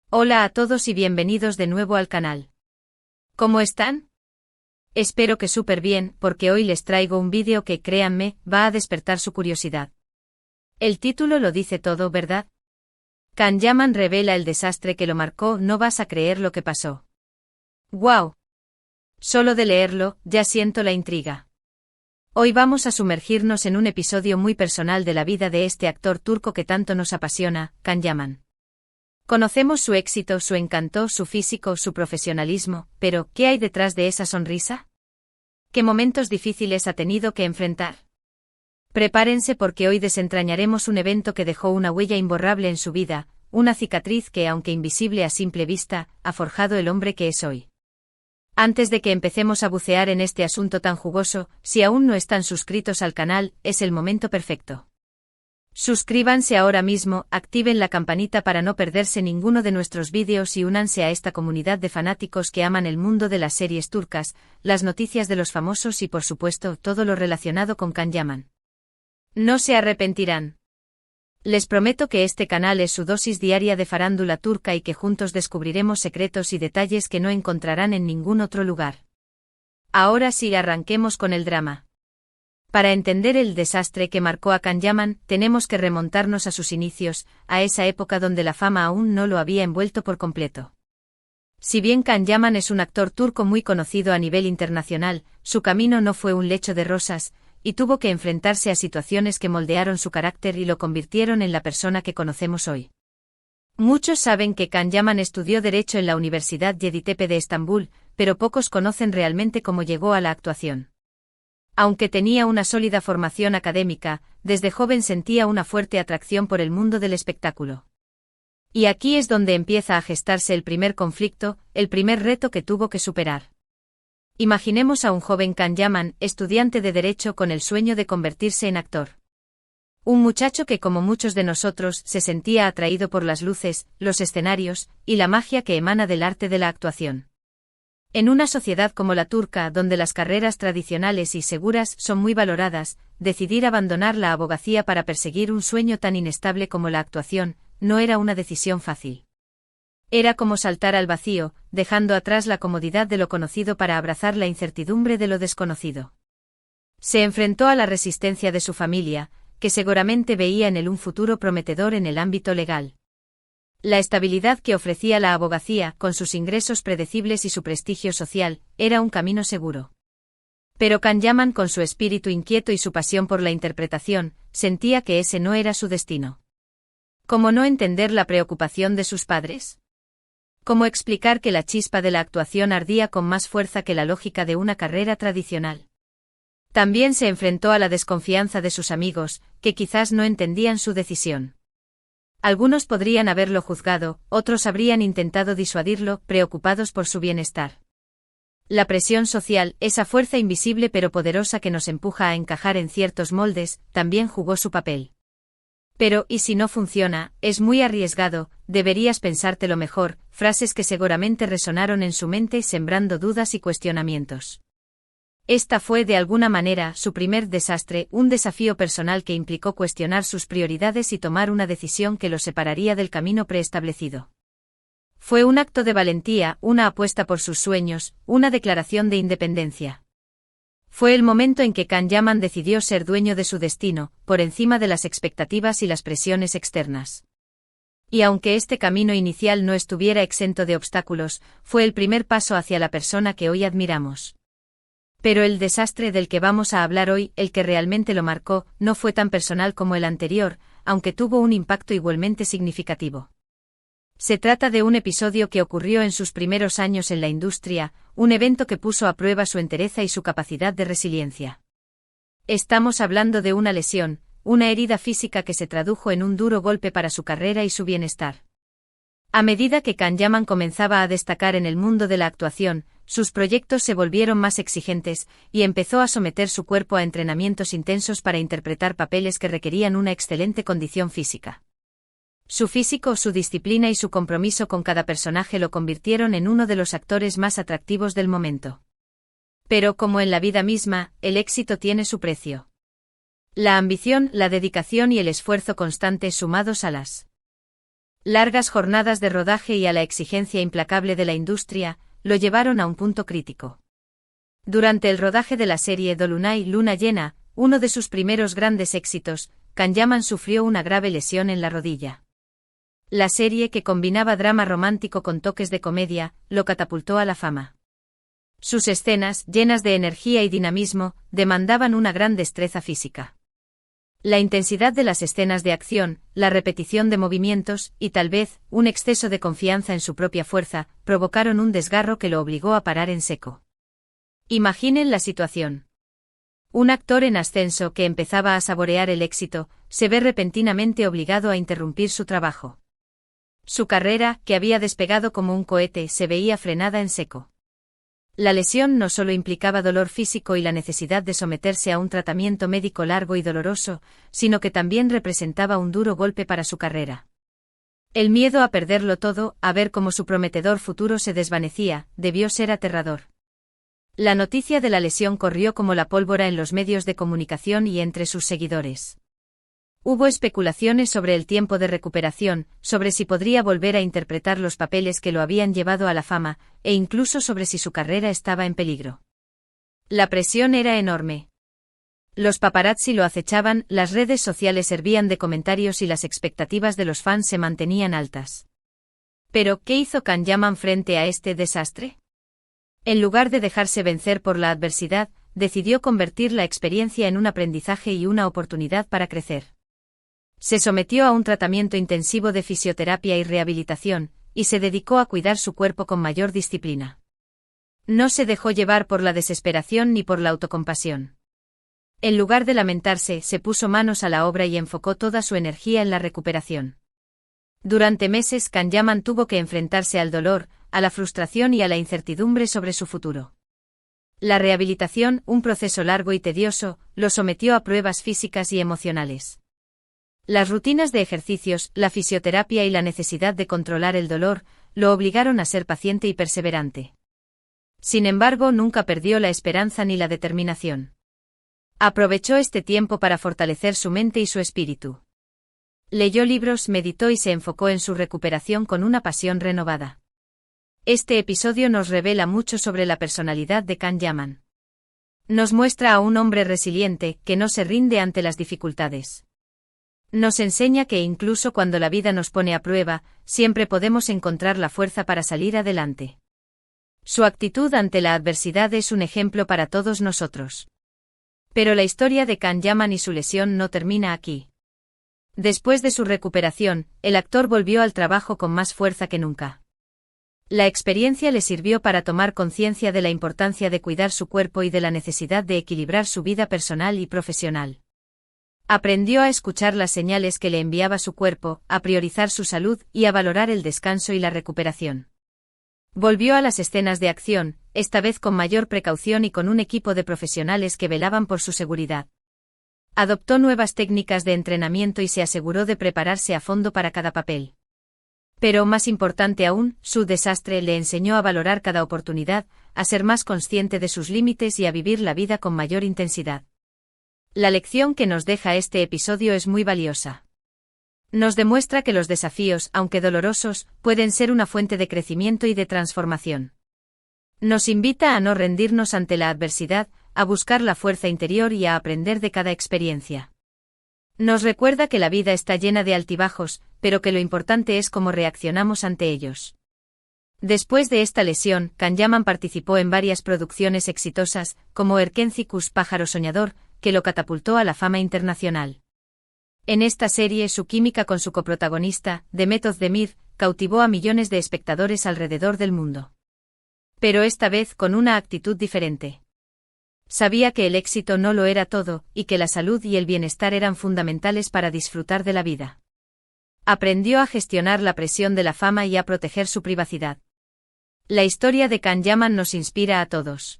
Hola a todos y bienvenidos de nuevo al canal. ¿Cómo están? Espero que súper bien, porque hoy les traigo un vídeo que, créanme, va a despertar su curiosidad. El título lo dice todo, ¿verdad? Can Yaman revela el desastre que lo marcó. No vas a creer lo que pasó. ¡Wow! Solo de leerlo, ya siento la intriga. Hoy vamos a sumergirnos en un episodio muy personal de la vida de este actor turco que tanto nos apasiona, Can Yaman. Conocemos su éxito, su encanto, su físico, su profesionalismo, pero ¿qué hay detrás de esa sonrisa? ¿Qué momentos difíciles ha tenido que enfrentar? Prepárense porque hoy desentrañaremos un evento que dejó una huella imborrable en su vida, una cicatriz que, aunque invisible a simple vista, ha forjado el hombre que es hoy. Antes de que empecemos a bucear en este asunto tan jugoso, si aún no están suscritos al canal, es el momento perfecto. Suscríbanse ahora mismo, activen la campanita para no perderse ninguno de nuestros vídeos y únanse a esta comunidad de fanáticos que aman el mundo de las series turcas, las noticias de los famosos y por supuesto todo lo relacionado con Can Yaman. No se arrepentirán. Les prometo que este canal es su dosis diaria de farándula turca y que juntos descubriremos secretos y detalles que no encontrarán en ningún otro lugar. Ahora sí, arranquemos con el drama. Para entender el desastre que marcó a Can Yaman, tenemos que remontarnos a sus inicios, a esa época donde la fama aún no lo había envuelto por completo. Si bien Can Yaman es un actor turco muy conocido a nivel internacional, su camino no fue un lecho de rosas, y tuvo que enfrentarse a situaciones que moldearon su carácter y lo convirtieron en la persona que conocemos hoy. Muchos saben que Can Yaman estudió Derecho en la Universidad Yeditepe de Estambul, pero pocos conocen realmente cómo llegó a la actuación. Aunque tenía una sólida formación académica, desde joven sentía una fuerte atracción por el mundo del espectáculo. Y aquí es donde empieza a gestarse el primer conflicto, el primer reto que tuvo que superar. Imaginemos a un joven Can Yaman, estudiante de Derecho con el sueño de convertirse en actor. Un muchacho que, como muchos de nosotros, se sentía atraído por las luces, los escenarios, y la magia que emana del arte de la actuación. En una sociedad como la turca, donde las carreras tradicionales y seguras son muy valoradas, decidir abandonar la abogacía para perseguir un sueño tan inestable como la actuación, no era una decisión fácil. Era como saltar al vacío, dejando atrás la comodidad de lo conocido para abrazar la incertidumbre de lo desconocido. Se enfrentó a la resistencia de su familia, que seguramente veía en él un futuro prometedor en el ámbito legal. La estabilidad que ofrecía la abogacía, con sus ingresos predecibles y su prestigio social, era un camino seguro. Pero Can Yaman, con su espíritu inquieto y su pasión por la interpretación, sentía que ese no era su destino. ¿Cómo no entender la preocupación de sus padres? ¿Cómo explicar que la chispa de la actuación ardía con más fuerza que la lógica de una carrera tradicional? También se enfrentó a la desconfianza de sus amigos, que quizás no entendían su decisión. Algunos podrían haberlo juzgado, otros habrían intentado disuadirlo, preocupados por su bienestar. La presión social, esa fuerza invisible pero poderosa que nos empuja a encajar en ciertos moldes, también jugó su papel. Pero, ¿y si no funciona? Es muy arriesgado, deberías pensártelo mejor, frases que seguramente resonaron en su mente sembrando dudas y cuestionamientos. Esta fue de alguna manera su primer desastre, un desafío personal que implicó cuestionar sus prioridades y tomar una decisión que lo separaría del camino preestablecido. Fue un acto de valentía, una apuesta por sus sueños, una declaración de independencia. Fue el momento en que Can Yaman decidió ser dueño de su destino, por encima de las expectativas y las presiones externas. Y aunque este camino inicial no estuviera exento de obstáculos, fue el primer paso hacia la persona que hoy admiramos. Pero el desastre del que vamos a hablar hoy, el que realmente lo marcó, no fue tan personal como el anterior, aunque tuvo un impacto igualmente significativo. Se trata de un episodio que ocurrió en sus primeros años en la industria, un evento que puso a prueba su entereza y su capacidad de resiliencia. Estamos hablando de una lesión, una herida física que se tradujo en un duro golpe para su carrera y su bienestar. A medida que Can Yaman comenzaba a destacar en el mundo de la actuación, sus proyectos se volvieron más exigentes, y empezó a someter su cuerpo a entrenamientos intensos para interpretar papeles que requerían una excelente condición física. Su físico, su disciplina y su compromiso con cada personaje lo convirtieron en uno de los actores más atractivos del momento. Pero como en la vida misma, el éxito tiene su precio. La ambición, la dedicación y el esfuerzo constante sumados a las Largas jornadas de rodaje y a la exigencia implacable de la industria, lo llevaron a un punto crítico. Durante el rodaje de la serie Dolunay Luna Llena, uno de sus primeros grandes éxitos, Kanyaman sufrió una grave lesión en la rodilla. La serie, que combinaba drama romántico con toques de comedia, lo catapultó a la fama. Sus escenas, llenas de energía y dinamismo, demandaban una gran destreza física. La intensidad de las escenas de acción, la repetición de movimientos, y tal vez, un exceso de confianza en su propia fuerza, provocaron un desgarro que lo obligó a parar en seco. Imaginen la situación. Un actor en ascenso que empezaba a saborear el éxito, se ve repentinamente obligado a interrumpir su trabajo. Su carrera, que había despegado como un cohete, se veía frenada en seco. La lesión no solo implicaba dolor físico y la necesidad de someterse a un tratamiento médico largo y doloroso, sino que también representaba un duro golpe para su carrera. El miedo a perderlo todo, a ver cómo su prometedor futuro se desvanecía, debió ser aterrador. La noticia de la lesión corrió como la pólvora en los medios de comunicación y entre sus seguidores. Hubo especulaciones sobre el tiempo de recuperación, sobre si podría volver a interpretar los papeles que lo habían llevado a la fama, e incluso sobre si su carrera estaba en peligro. La presión era enorme. Los paparazzi lo acechaban, las redes sociales servían de comentarios y las expectativas de los fans se mantenían altas. Pero, ¿qué hizo Kanyaman frente a este desastre? En lugar de dejarse vencer por la adversidad, decidió convertir la experiencia en un aprendizaje y una oportunidad para crecer. Se sometió a un tratamiento intensivo de fisioterapia y rehabilitación, y se dedicó a cuidar su cuerpo con mayor disciplina. No se dejó llevar por la desesperación ni por la autocompasión. En lugar de lamentarse, se puso manos a la obra y enfocó toda su energía en la recuperación. Durante meses Kanyaman tuvo que enfrentarse al dolor, a la frustración y a la incertidumbre sobre su futuro. La rehabilitación, un proceso largo y tedioso, lo sometió a pruebas físicas y emocionales. Las rutinas de ejercicios, la fisioterapia y la necesidad de controlar el dolor, lo obligaron a ser paciente y perseverante. Sin embargo, nunca perdió la esperanza ni la determinación. Aprovechó este tiempo para fortalecer su mente y su espíritu. Leyó libros, meditó y se enfocó en su recuperación con una pasión renovada. Este episodio nos revela mucho sobre la personalidad de Kanyaman. Nos muestra a un hombre resiliente, que no se rinde ante las dificultades. Nos enseña que incluso cuando la vida nos pone a prueba, siempre podemos encontrar la fuerza para salir adelante. Su actitud ante la adversidad es un ejemplo para todos nosotros. Pero la historia de Kanyaman y su lesión no termina aquí. Después de su recuperación, el actor volvió al trabajo con más fuerza que nunca. La experiencia le sirvió para tomar conciencia de la importancia de cuidar su cuerpo y de la necesidad de equilibrar su vida personal y profesional. Aprendió a escuchar las señales que le enviaba su cuerpo, a priorizar su salud y a valorar el descanso y la recuperación. Volvió a las escenas de acción, esta vez con mayor precaución y con un equipo de profesionales que velaban por su seguridad. Adoptó nuevas técnicas de entrenamiento y se aseguró de prepararse a fondo para cada papel. Pero más importante aún, su desastre le enseñó a valorar cada oportunidad, a ser más consciente de sus límites y a vivir la vida con mayor intensidad. La lección que nos deja este episodio es muy valiosa. Nos demuestra que los desafíos, aunque dolorosos, pueden ser una fuente de crecimiento y de transformación. Nos invita a no rendirnos ante la adversidad, a buscar la fuerza interior y a aprender de cada experiencia. Nos recuerda que la vida está llena de altibajos, pero que lo importante es cómo reaccionamos ante ellos. Después de esta lesión, Kanyaman participó en varias producciones exitosas, como Erkencicus Pájaro Soñador, que lo catapultó a la fama internacional. En esta serie su química con su coprotagonista, Demet Özdemir, cautivó a millones de espectadores alrededor del mundo. Pero esta vez con una actitud diferente. Sabía que el éxito no lo era todo, y que la salud y el bienestar eran fundamentales para disfrutar de la vida. Aprendió a gestionar la presión de la fama y a proteger su privacidad. La historia de Kanyaman nos inspira a todos.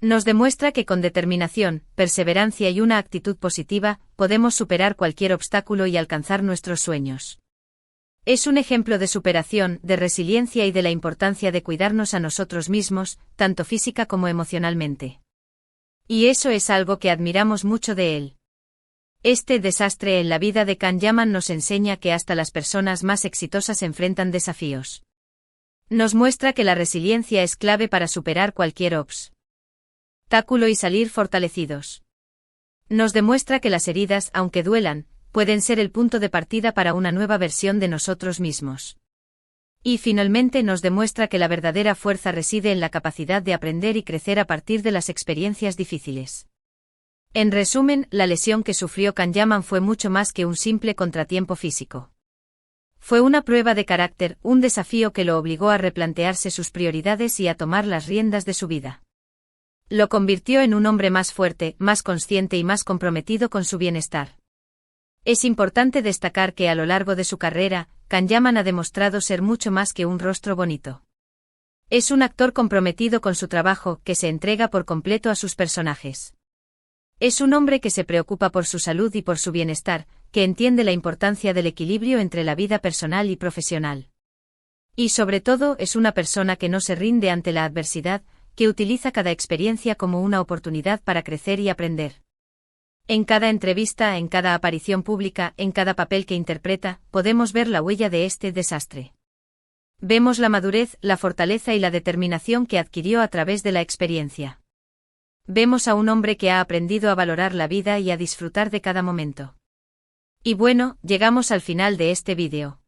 Nos demuestra que con determinación, perseverancia y una actitud positiva, podemos superar cualquier obstáculo y alcanzar nuestros sueños. Es un ejemplo de superación, de resiliencia y de la importancia de cuidarnos a nosotros mismos, tanto física como emocionalmente. Y eso es algo que admiramos mucho de él. Este desastre en la vida de Can Yaman nos enseña que hasta las personas más exitosas enfrentan desafíos. Nos muestra que la resiliencia es clave para superar cualquier obstáculo y salir fortalecidos. Nos demuestra que las heridas, aunque duelan, pueden ser el punto de partida para una nueva versión de nosotros mismos. Y finalmente nos demuestra que la verdadera fuerza reside en la capacidad de aprender y crecer a partir de las experiencias difíciles. En resumen, la lesión que sufrió Can Yaman fue mucho más que un simple contratiempo físico. Fue una prueba de carácter, un desafío que lo obligó a replantearse sus prioridades y a tomar las riendas de su vida. Lo convirtió en un hombre más fuerte, más consciente y más comprometido con su bienestar. Es importante destacar que a lo largo de su carrera, Can Yaman ha demostrado ser mucho más que un rostro bonito. Es un actor comprometido con su trabajo, que se entrega por completo a sus personajes. Es un hombre que se preocupa por su salud y por su bienestar, que entiende la importancia del equilibrio entre la vida personal y profesional. Y sobre todo es una persona que no se rinde ante la adversidad, que utiliza cada experiencia como una oportunidad para crecer y aprender. En cada entrevista, en cada aparición pública, en cada papel que interpreta, podemos ver la huella de este desastre. Vemos la madurez, la fortaleza y la determinación que adquirió a través de la experiencia. Vemos a un hombre que ha aprendido a valorar la vida y a disfrutar de cada momento. Y bueno, llegamos al final de este vídeo.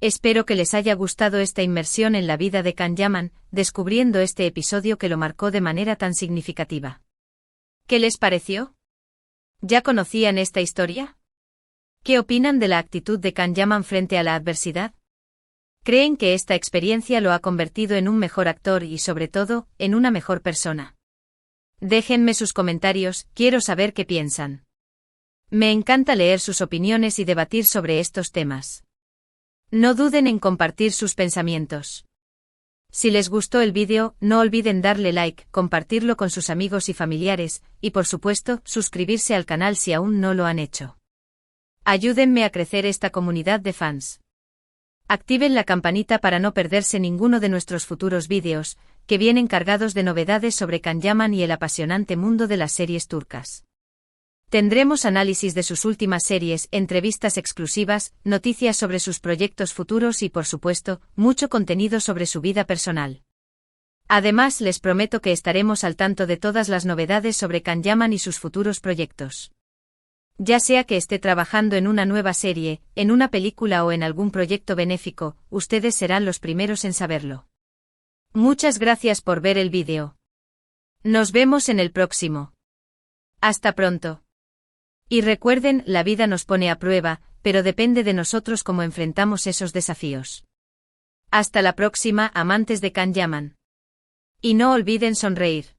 Espero que les haya gustado esta inmersión en la vida de Can Yaman, descubriendo este episodio que lo marcó de manera tan significativa. ¿Qué les pareció? ¿Ya conocían esta historia? ¿Qué opinan de la actitud de Can Yaman frente a la adversidad? ¿Creen que esta experiencia lo ha convertido en un mejor actor y, sobre todo, en una mejor persona? Déjenme sus comentarios, quiero saber qué piensan. Me encanta leer sus opiniones y debatir sobre estos temas. No duden en compartir sus pensamientos. Si les gustó el vídeo, no olviden darle like, compartirlo con sus amigos y familiares, y por supuesto, suscribirse al canal si aún no lo han hecho. Ayúdenme a crecer esta comunidad de fans. Activen la campanita para no perderse ninguno de nuestros futuros vídeos, que vienen cargados de novedades sobre Can Yaman y el apasionante mundo de las series turcas. Tendremos análisis de sus últimas series, entrevistas exclusivas, noticias sobre sus proyectos futuros y, por supuesto, mucho contenido sobre su vida personal. Además, les prometo que estaremos al tanto de todas las novedades sobre Can Yaman y sus futuros proyectos. Ya sea que esté trabajando en una nueva serie, en una película o en algún proyecto benéfico, ustedes serán los primeros en saberlo. Muchas gracias por ver el vídeo. Nos vemos en el próximo. Hasta pronto. Y recuerden, la vida nos pone a prueba, pero depende de nosotros cómo enfrentamos esos desafíos. Hasta la próxima, amantes de Can Yaman. Y no olviden sonreír.